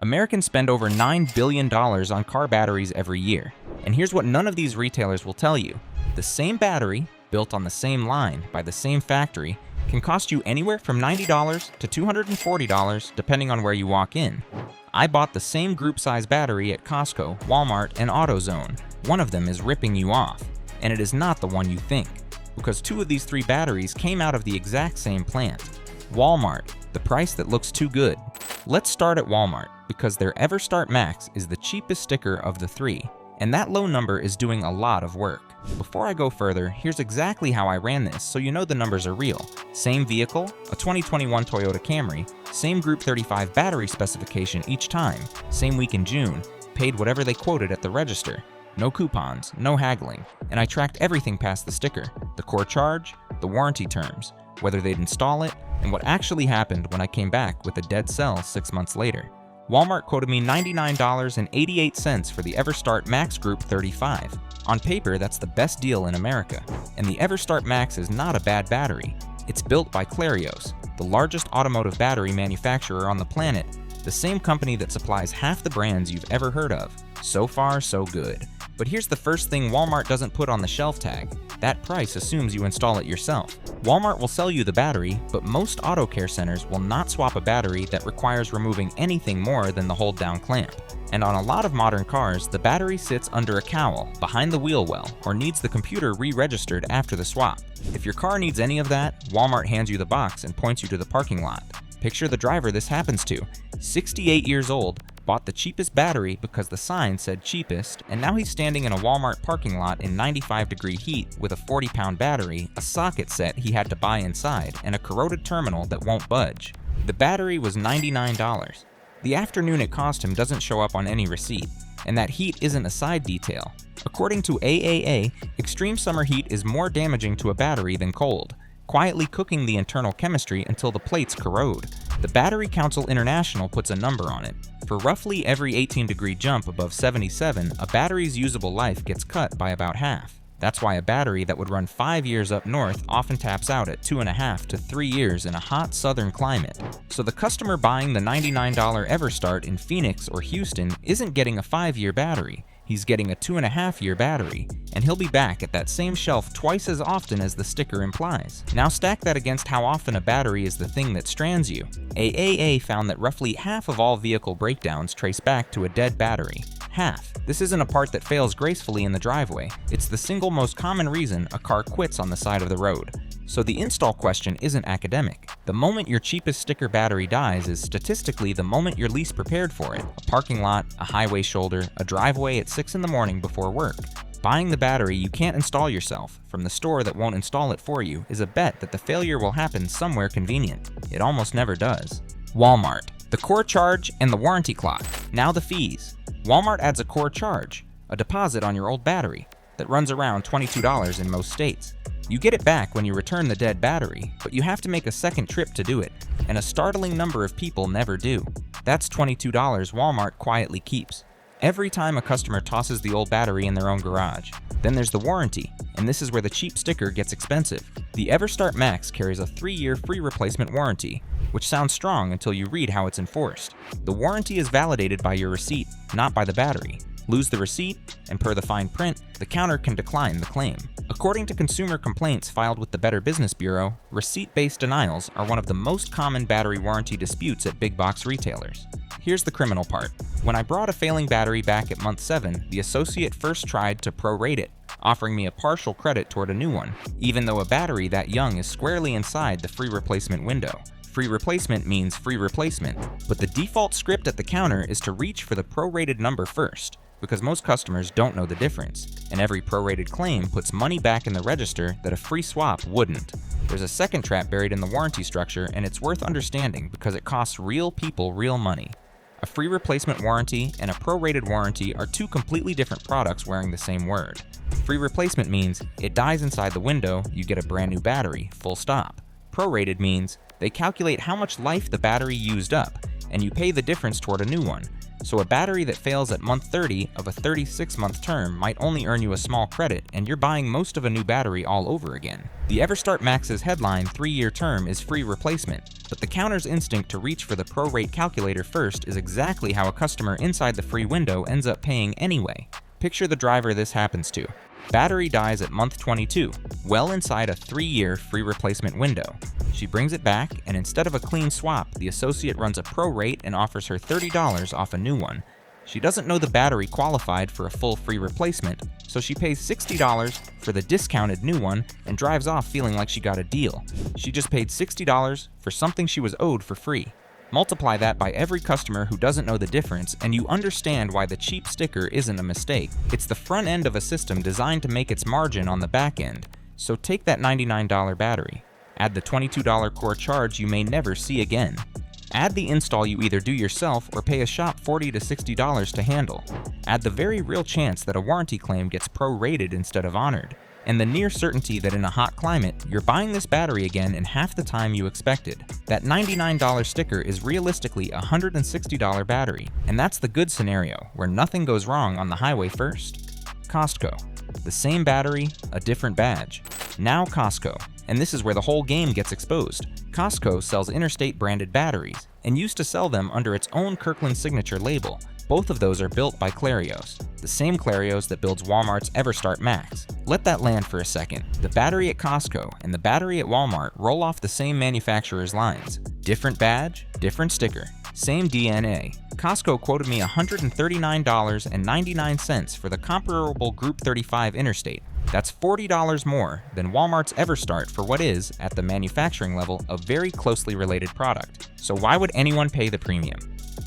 Americans spend over $9 billion on car batteries every year. And here's what none of these retailers will tell you. The same battery, built on the same line by the same factory, can cost you anywhere from $90 to $240 depending on where you walk in. I bought the same group size battery at Costco, Walmart, and AutoZone. One of them is ripping you off, and it is not the one you think, because two of these three batteries came out of the exact same plant. Walmart, the price that looks too good. Let's start at Walmart, because their EverStart Max is the cheapest sticker of the three, and that low number is doing a lot of work. Before I go further, here's exactly how I ran this so you know the numbers are real. Same vehicle, a 2021 Toyota Camry, same Group 35 battery specification each time, same week in June, paid whatever they quoted at the register. No coupons, no haggling, and I tracked everything past the sticker, the core charge, the warranty terms, whether they'd install it, and what actually happened when I came back with a dead cell 6 months later. Walmart quoted me $99.88 for the EverStart Max Group 35. On paper, that's the best deal in America, and the EverStart Max is not a bad battery. It's built by Clarios, the largest automotive battery manufacturer on the planet, the same company that supplies half the brands you've ever heard of. So far, so good. But here's the first thing Walmart doesn't put on the shelf tag. That price assumes you install it yourself. Walmart will sell you the battery, but most auto care centers will not swap a battery that requires removing anything more than the hold-down clamp. And on a lot of modern cars, the battery sits under a cowl, behind the wheel well, or needs the computer re-registered after the swap. If your car needs any of that, Walmart hands you the box and points you to the parking lot. Picture the driver this happens to. 68 years old, bought the cheapest battery because the sign said cheapest, and now he's standing in a Walmart parking lot in 95-degree heat with a 40-pound battery, a socket set he had to buy inside, and a corroded terminal that won't budge. The battery was $99. The afternoon it cost him doesn't show up on any receipt, and that heat isn't a side detail. According to AAA, extreme summer heat is more damaging to a battery than cold, quietly cooking the internal chemistry until the plates corrode. The Battery Council International puts a number on it. For roughly every 18-degree jump above 77, a battery's usable life gets cut by about half. That's why a battery that would run 5 years up north often taps out at 2.5 to 3 years in a hot southern climate. So the customer buying the $99 EverStart in Phoenix or Houston isn't getting a 5-year battery. He's getting a 2.5-year battery, and he'll be back at that same shelf twice as often as the sticker implies. Now stack that against how often a battery is the thing that strands you. AAA found that roughly half of all vehicle breakdowns trace back to a dead battery. Half. This isn't a part that fails gracefully in the driveway. It's the single most common reason a car quits on the side of the road. So the install question isn't academic. The moment your cheapest sticker battery dies is statistically the moment you're least prepared for it. A parking lot, a highway shoulder, a driveway at 6 in the morning before work. Buying the battery you can't install yourself from the store that won't install it for you is a bet that the failure will happen somewhere convenient. It almost never does. Walmart. The core charge and the warranty clock. Now the fees. Walmart adds a core charge, a deposit on your old battery, that runs around $22 in most states. You get it back when you return the dead battery, but you have to make a second trip to do it, and a startling number of people never do. That's $22 Walmart quietly keeps every time a customer tosses the old battery in their own garage. Then there's the warranty, and this is where the cheap sticker gets expensive. The EverStart Max carries a 3-year free replacement warranty, which sounds strong until you read how it's enforced. The warranty is validated by your receipt, not by the battery. Lose the receipt, and per the fine print, the counter can decline the claim. According to consumer complaints filed with the Better Business Bureau, receipt-based denials are one of the most common battery warranty disputes at big box retailers. Here's the criminal part. When I brought a failing battery back at month 7, the associate first tried to prorate it, offering me a partial credit toward a new one, even though a battery that young is squarely inside the free replacement window. Free replacement means free replacement, but the default script at the counter is to reach for the prorated number first, because most customers don't know the difference, and every prorated claim puts money back in the register that a free swap wouldn't. There's a second trap buried in the warranty structure, and it's worth understanding because it costs real people real money. A free replacement warranty and a prorated warranty are two completely different products wearing the same word. Free replacement means it dies inside the window, you get a brand new battery, full stop. Prorated means they calculate how much life the battery used up, and you pay the difference toward a new one. So a battery that fails at month 30 of a 36-month term might only earn you a small credit, and you're buying most of a new battery all over again. The EverStart Max's headline 3-year term is free replacement, but the counter's instinct to reach for the pro-rate calculator first is exactly how a customer inside the free window ends up paying anyway. Picture the driver this happens to. Battery dies at month 22, well inside a 3-year free replacement window. She brings it back, and instead of a clean swap, the associate runs a pro rate and offers her $30 off a new one. She doesn't know the battery qualified for a full free replacement, so she pays $60 for the discounted new one and drives off feeling like she got a deal. She just paid $60 for something she was owed for free. Multiply that by every customer who doesn't know the difference, and you understand why the cheap sticker isn't a mistake. It's the front end of a system designed to make its margin on the back end. So take that $99 battery. Add the $22 core charge you may never see again. Add the install you either do yourself or pay a shop $40 to $60 to handle. Add the very real chance that a warranty claim gets pro-rated instead of honored. And the near certainty that in a hot climate, you're buying this battery again in half the time you expected. That $99 sticker is realistically a $160 battery, and that's the good scenario, where nothing goes wrong on the highway first. Costco. The same battery, a different badge. Now Costco. And this is where the whole game gets exposed. Costco sells Interstate branded batteries, and used to sell them under its own Kirkland signature label. Both of those are built by Clarios, the same Clarios that builds Walmart's EverStart Max. Let that land for a second. The battery at Costco and the battery at Walmart roll off the same manufacturer's lines. Different badge, different sticker, same DNA. Costco quoted me $139.99 for the comparable Group 35 Interstate. That's $40 more than Walmart's EverStart for what is, at the manufacturing level, a very closely related product. So why would anyone pay the premium?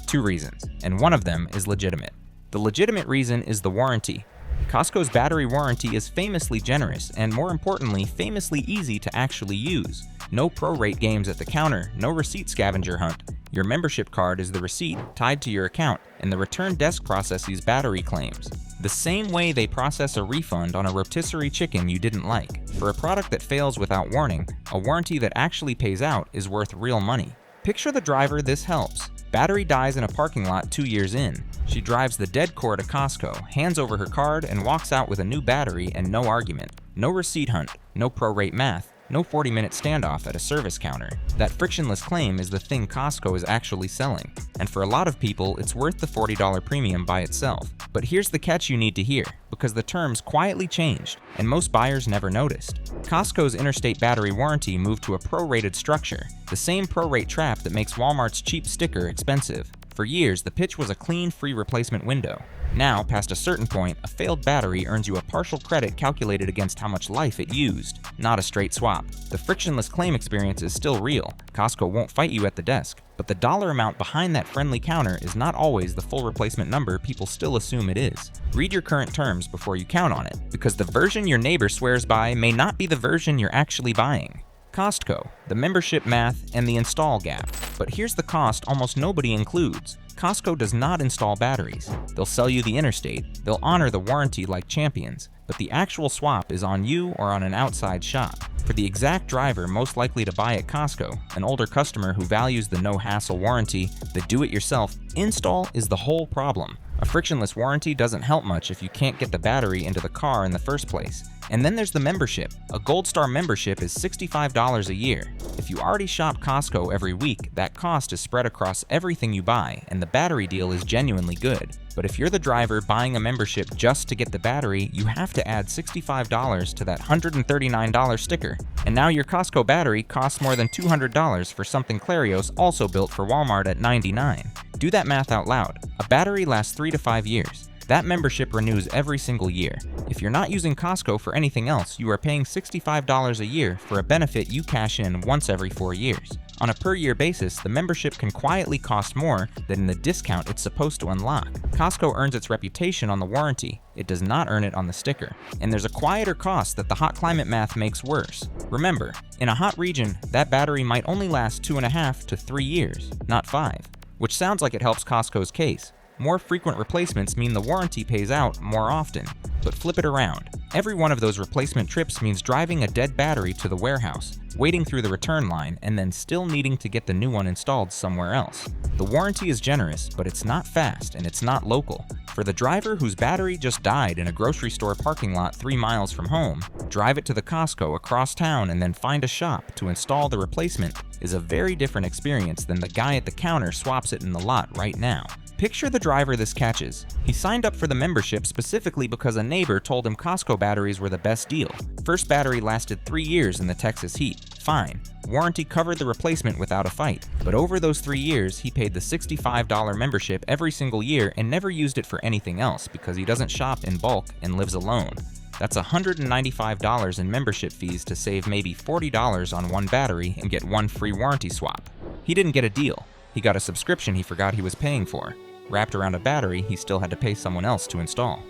2 reasons, and one of them is legitimate. The legitimate reason is the warranty. Costco's battery warranty is famously generous and, more importantly, famously easy to actually use. No pro-rate games at the counter, no receipt scavenger hunt. Your membership card is the receipt tied to your account, and the return desk processes battery claims. The same way they process a refund on a rotisserie chicken you didn't like. For a product that fails without warning, a warranty that actually pays out is worth real money. Picture the driver this helps. Battery dies in a parking lot 2 years in. She drives the dead core to Costco, hands over her card, and walks out with a new battery and no argument. No receipt hunt, no pro-rate math, no 40-minute standoff at a service counter. That frictionless claim is the thing Costco is actually selling. And for a lot of people, it's worth the $40 premium by itself. But here's the catch you need to hear, because the terms quietly changed, and most buyers never noticed. Costco's Interstate battery warranty moved to a pro-rated structure, the same pro-rate trap that makes Walmart's cheap sticker expensive. For years, the pitch was a clean, free replacement window. Now, past a certain point, a failed battery earns you a partial credit calculated against how much life it used, not a straight swap. The frictionless claim experience is still real. Costco won't fight you at the desk. But the dollar amount behind that friendly counter is not always the full replacement number people still assume it is. Read your current terms before you count on it, because the version your neighbor swears by may not be the version you're actually buying. Costco, the membership math, and the install gap. But here's the cost almost nobody includes. Costco does not install batteries. They'll sell you the Interstate, they'll honor the warranty like champions, but the actual swap is on you or on an outside shop. For the exact driver most likely to buy at Costco, an older customer who values the no-hassle warranty, the do-it-yourself install is the whole problem. A frictionless warranty doesn't help much if you can't get the battery into the car in the first place. And then there's the membership. A Gold Star membership is $65 a year. If you already shop Costco every week, that cost is spread across everything you buy, and the battery deal is genuinely good. But if you're the driver buying a membership just to get the battery, you have to add $65 to that $139 sticker. And now your Costco battery costs more than $200 for something Clarios also built for Walmart at $99. Do that math out loud. A battery lasts 3 to 5 years. That membership renews every single year. If you're not using Costco for anything else, you are paying $65 a year for a benefit you cash in once every 4 years. On a per-year basis, the membership can quietly cost more than the discount it's supposed to unlock. Costco earns its reputation on the warranty. It does not earn it on the sticker. And there's a quieter cost that the hot climate math makes worse. Remember, in a hot region, that battery might only last 2.5 to 3 years, not 5, which sounds like it helps Costco's case. More frequent replacements mean the warranty pays out more often. But flip it around. Every one of those replacement trips means driving a dead battery to the warehouse, waiting through the return line, and then still needing to get the new one installed somewhere else. The warranty is generous, but it's not fast and it's not local. For the driver whose battery just died in a grocery store parking lot 3 miles from home, drive it to the Costco across town and then find a shop to install the replacement is a very different experience than the guy at the counter swaps it in the lot right now. Picture the driver this catches. He signed up for the membership specifically because a neighbor told him Costco batteries were the best deal. First battery lasted 3 years in the Texas heat. Fine. Warranty covered the replacement without a fight. But over those 3 years, he paid the $65 membership every single year and never used it for anything else because he doesn't shop in bulk and lives alone. That's $195 in membership fees to save maybe $40 on one battery and get one free warranty swap. He didn't get a deal. He got a subscription he forgot he was paying for. Wrapped around a battery he still had to pay someone else to install.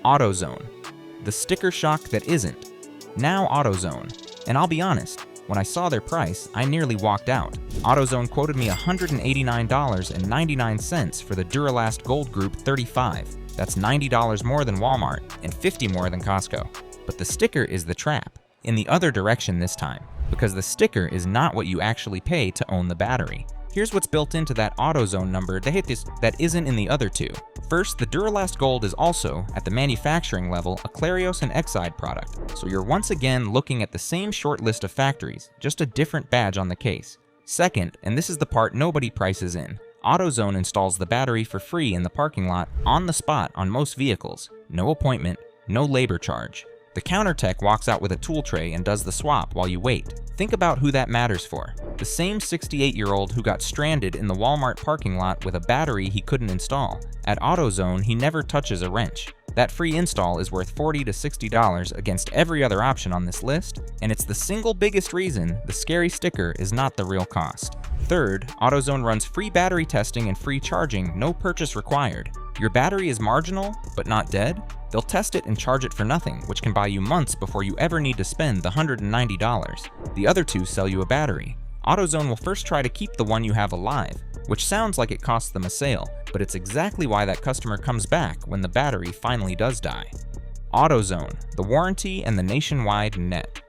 AutoZone. The sticker shock that isn't. Now AutoZone. And I'll be honest, when I saw their price, I nearly walked out. AutoZone quoted me $189.99 for the Duralast Gold Group 35. That's $90 more than Walmart and $50 more than Costco. But the sticker is the trap, in the other direction this time, because the sticker is not what you actually pay to own the battery. Here's what's built into that AutoZone number that isn't in the other two. First, the Duralast Gold is also, at the manufacturing level, a Clarios and Exide product, so you're once again looking at the same short list of factories, just a different badge on the case. Second, and this is the part nobody prices in, AutoZone installs the battery for free in the parking lot on the spot on most vehicles. No appointment, no labor charge. The counter tech walks out with a tool tray and does the swap while you wait. Think about who that matters for. The same 68-year-old who got stranded in the Walmart parking lot with a battery he couldn't install. At AutoZone, he never touches a wrench. That free install is worth $40 to $60 against every other option on this list, and it's the single biggest reason the scary sticker is not the real cost. Third, AutoZone runs free battery testing and free charging, no purchase required. Your battery is marginal, but not dead? They'll test it and charge it for nothing, which can buy you months before you ever need to spend the $190. The other two sell you a battery. AutoZone will first try to keep the one you have alive, which sounds like it costs them a sale, but it's exactly why that customer comes back when the battery finally does die. AutoZone, the warranty and the nationwide net.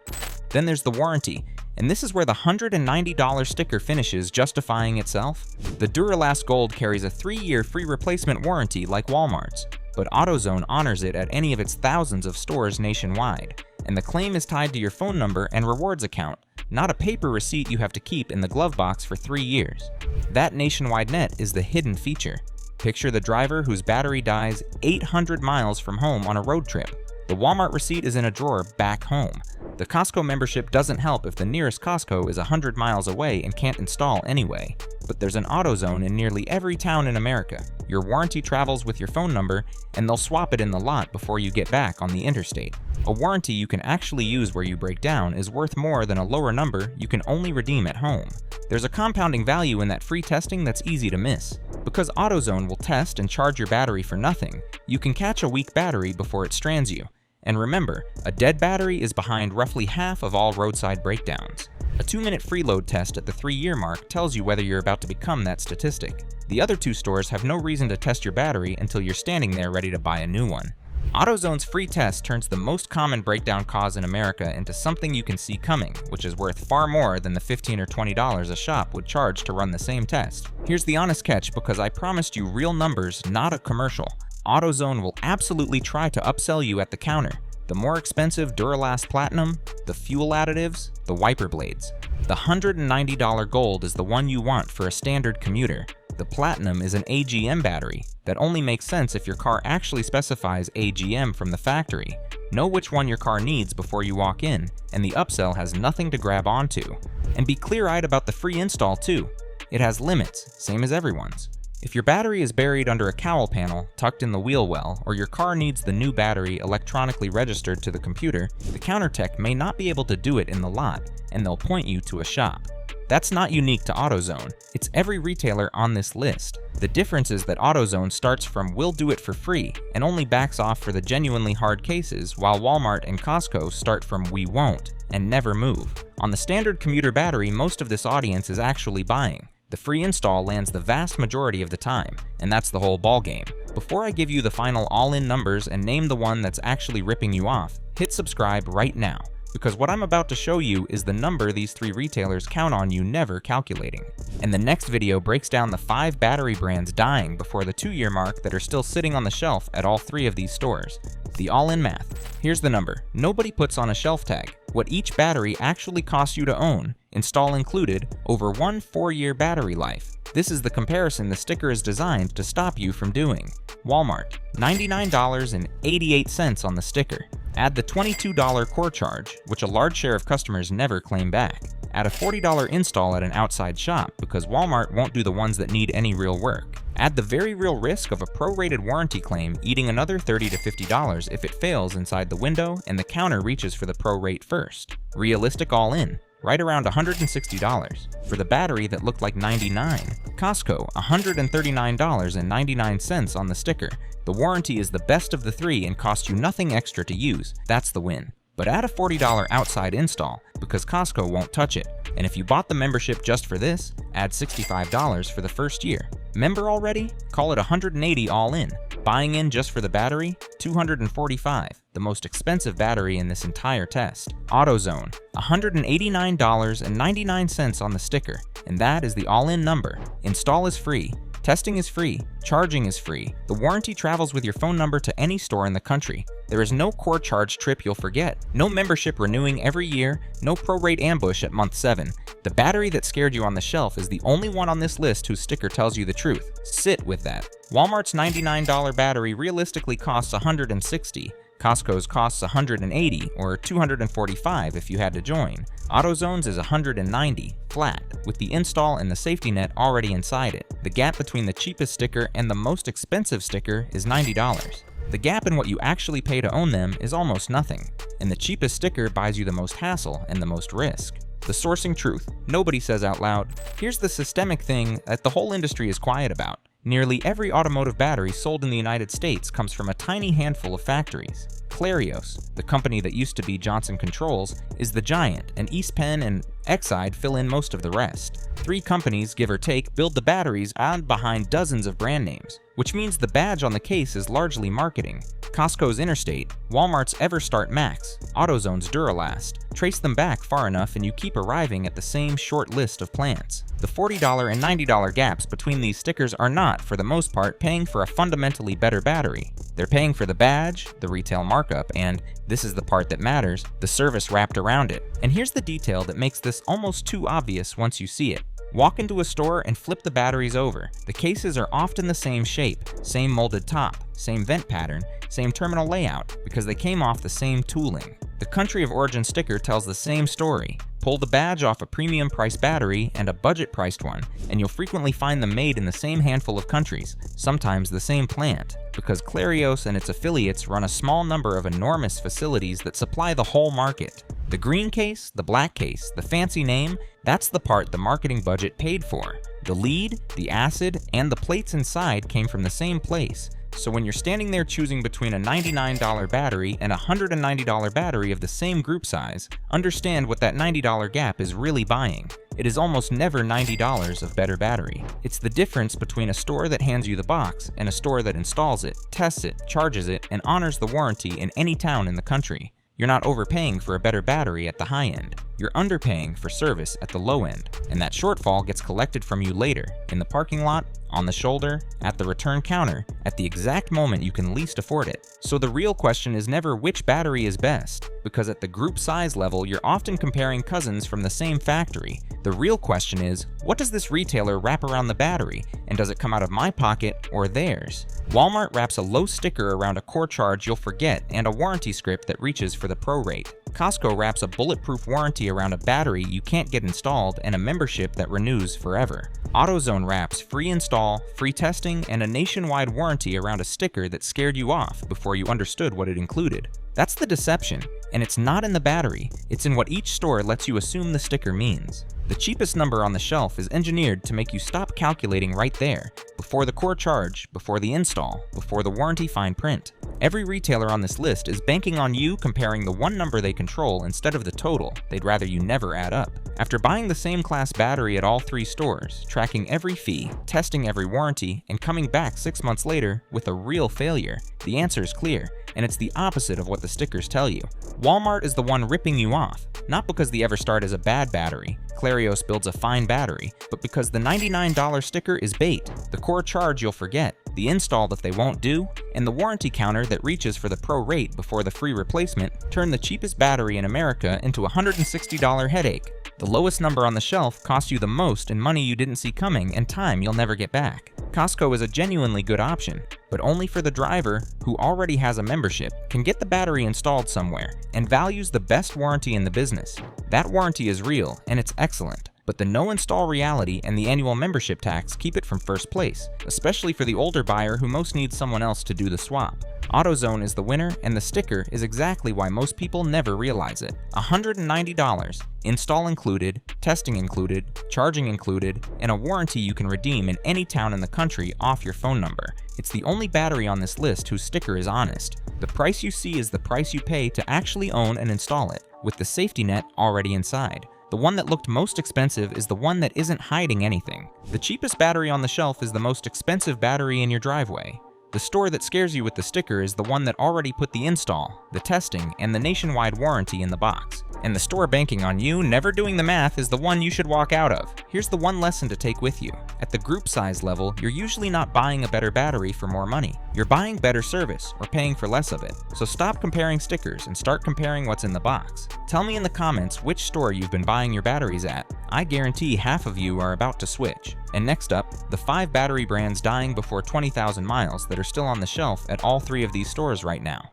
Then there's the warranty, and this is where the $190 sticker finishes justifying itself. The Duralast Gold carries a 3-year free replacement warranty like Walmart's, but AutoZone honors it at any of its thousands of stores nationwide, and the claim is tied to your phone number and rewards account, not a paper receipt you have to keep in the glove box for 3 years. That nationwide net is the hidden feature. Picture the driver whose battery dies 800 miles from home on a road trip. The Walmart receipt is in a drawer back home. The Costco membership doesn't help if the nearest Costco is 100 miles away and can't install anyway. But there's an AutoZone in nearly every town in America. Your warranty travels with your phone number, and they'll swap it in the lot before you get back on the interstate. A warranty you can actually use where you break down is worth more than a lower number you can only redeem at home. There's a compounding value in that free testing that's easy to miss. Because AutoZone will test and charge your battery for nothing, you can catch a weak battery before it strands you. And remember, a dead battery is behind roughly half of all roadside breakdowns. A 2-minute freeload test at the 3-year mark tells you whether you're about to become that statistic. The other two stores have no reason to test your battery until you're standing there ready to buy a new one. AutoZone's free test turns the most common breakdown cause in America into something you can see coming, which is worth far more than the $15 or $20 a shop would charge to run the same test. Here's the honest catch, because I promised you real numbers, not a commercial. AutoZone will absolutely try to upsell you at the counter. The more expensive Duralast Platinum, the fuel additives, the wiper blades. The $190 Gold is the one you want for a standard commuter. The Platinum is an AGM battery that only makes sense if your car actually specifies AGM from the factory. Know which one your car needs before you walk in, and the upsell has nothing to grab onto. And be clear-eyed about the free install too. It has limits, same as everyone's. If your battery is buried under a cowl panel tucked in the wheel well, or your car needs the new battery electronically registered to the computer, the counter tech may not be able to do it in the lot, and they'll point you to a shop. That's not unique to AutoZone. It's every retailer on this list. The difference is that AutoZone starts from "we'll do it for free" and only backs off for the genuinely hard cases, while Walmart and Costco start from "we won't" and never move. On the standard commuter battery, most of this audience is actually buying. The free install lands the vast majority of the time, and that's the whole ballgame. Before I give you the final all-in numbers and name the one that's actually ripping you off, hit subscribe right now, because what I'm about to show you is the number these 3 retailers count on you never calculating. And the next video breaks down the 5 battery brands dying before the 2-year mark that are still sitting on the shelf at all 3 of these stores. The all-in math. Here's the number. Nobody puts on a shelf tag. What each battery actually costs you to own, install included, over one 4-year battery life. This is the comparison the sticker is designed to stop you from doing. Walmart, $99.88 on the sticker. Add the $22 core charge, which a large share of customers never claim back. Add a $40 install at an outside shop, because Walmart won't do the ones that need any real work. Add the very real risk of a prorated warranty claim eating another $30 to $50 if it fails inside the window and the counter reaches for the pro rate first. Realistic all-in, right around $160. For the battery that looked like $99, Costco, $139.99 on the sticker. The warranty is the best of the 3 and costs you nothing extra to use. That's the win. But add a $40 outside install, because Costco won't touch it. And if you bought the membership just for this, add $65 for the first year. Member already? Call it $180 all in. Buying in just for the battery? $245, the most expensive battery in this entire test. AutoZone, $189.99 on the sticker, and that is the all-in number. Install is free. Testing is free, charging is free. The warranty travels with your phone number to any store in the country. There is no core charge trip you'll forget, no membership renewing every year, no prorate ambush at month 7. The battery that scared you on the shelf is the only one on this list whose sticker tells you the truth. Sit with that. Walmart's $99 battery realistically costs $160. Costco's costs $180 or $245 if you had to join. AutoZone's is $190, flat, with the install and the safety net already inside it. The gap between the cheapest sticker and the most expensive sticker is $90. The gap in what you actually pay to own them is almost nothing, and the cheapest sticker buys you the most hassle and the most risk. The sourcing truth, nobody says out loud. Here's the systemic thing that the whole industry is quiet about. Nearly every automotive battery sold in the United States comes from a tiny handful of factories. Clarios, the company that used to be Johnson Controls, is the giant, and East Penn and Exide fill in most of the rest. 3 companies, give or take, build the batteries and behind dozens of brand names, which means the badge on the case is largely marketing. Costco's Interstate, Walmart's EverStart Max, AutoZone's Duralast. Trace them back far enough and you keep arriving at the same short list of plants. The $40 and $90 gaps between these stickers are not, for the most part, paying for a fundamentally better battery. They're paying for the badge, the retail markup, and, this is the part that matters, the service wrapped around it. And here's the detail that makes this almost too obvious once you see it. Walk into a store and flip the batteries over. The cases are often the same shape, same molded top, same vent pattern, same terminal layout, because they came off the same tooling. The country of origin sticker tells the same story. Pull the badge off a premium priced battery and a budget priced one, and you'll frequently find them made in the same handful of countries, sometimes the same plant, because Clarios and its affiliates run a small number of enormous facilities that supply the whole market. The green case, the black case, the fancy name, that's the part the marketing budget paid for. The lead, the acid, and the plates inside came from the same place. So when you're standing there choosing between a $99 battery and a $190 battery of the same group size, understand what that $90 gap is really buying. It is almost never $90 of better battery. It's the difference between a store that hands you the box and a store that installs it, tests it, charges it, and honors the warranty in any town in the country. You're not overpaying for a better battery at the high end. You're underpaying for service at the low end, and that shortfall gets collected from you later, in the parking lot, on the shoulder, at the return counter, at the exact moment you can least afford it. So the real question is never which battery is best, because at the group size level you're often comparing cousins from the same factory. The real question is, what does this retailer wrap around the battery, and does it come out of my pocket or theirs? Walmart wraps a low sticker around a core charge you'll forget and a warranty script that reaches for the pro rate. Costco wraps a bulletproof warranty around a battery you can't get installed and a membership that renews forever. AutoZone wraps free install, free testing, and a nationwide warranty around a sticker that scared you off before you understood what it included. That's the deception, and it's not in the battery, it's in what each store lets you assume the sticker means. The cheapest number on the shelf is engineered to make you stop calculating right there, before the core charge, before the install, before the warranty fine print. Every retailer on this list is banking on you comparing the one number they control instead of the total they'd rather you never add up. After buying the same class battery at all 3 stores, tracking every fee, testing every warranty, and coming back 6 months later with a real failure, the answer is clear, and it's the opposite of what the stickers tell you. Walmart is the one ripping you off, not because the EverStart is a bad battery, Clarios builds a fine battery, but because the $99 sticker is bait, the core charge you'll forget, the install that they won't do, and the warranty counter that reaches for the pro rate before the free replacement turn the cheapest battery in America into a $160 headache. The lowest number on the shelf costs you the most in money you didn't see coming and time you'll never get back. Costco is a genuinely good option, but only for the driver who already has a membership, can get the battery installed somewhere, and values the best warranty in the business. That warranty is real, and it's excellent, but the no-install reality and the annual membership tax keep it from first place, especially for the older buyer who most needs someone else to do the swap. AutoZone is the winner, and the sticker is exactly why most people never realize it. $190, install included, testing included, charging included, and a warranty you can redeem in any town in the country off your phone number. It's the only battery on this list whose sticker is honest. The price you see is the price you pay to actually own and install it, with the safety net already inside. The one that looked most expensive is the one that isn't hiding anything. The cheapest battery on the shelf is the most expensive battery in your driveway. The store that scares you with the sticker is the one that already put the install, the testing, and the nationwide warranty in the box. And the store banking on you never doing the math is the one you should walk out of. Here's the one lesson to take with you. At the group size level, you're usually not buying a better battery for more money. You're buying better service or paying for less of it. So stop comparing stickers and start comparing what's in the box. Tell me in the comments which store you've been buying your batteries at. I guarantee half of you are about to switch. And next up, the 5 battery brands dying before 20,000 miles that are still on the shelf at all 3 of these stores right now.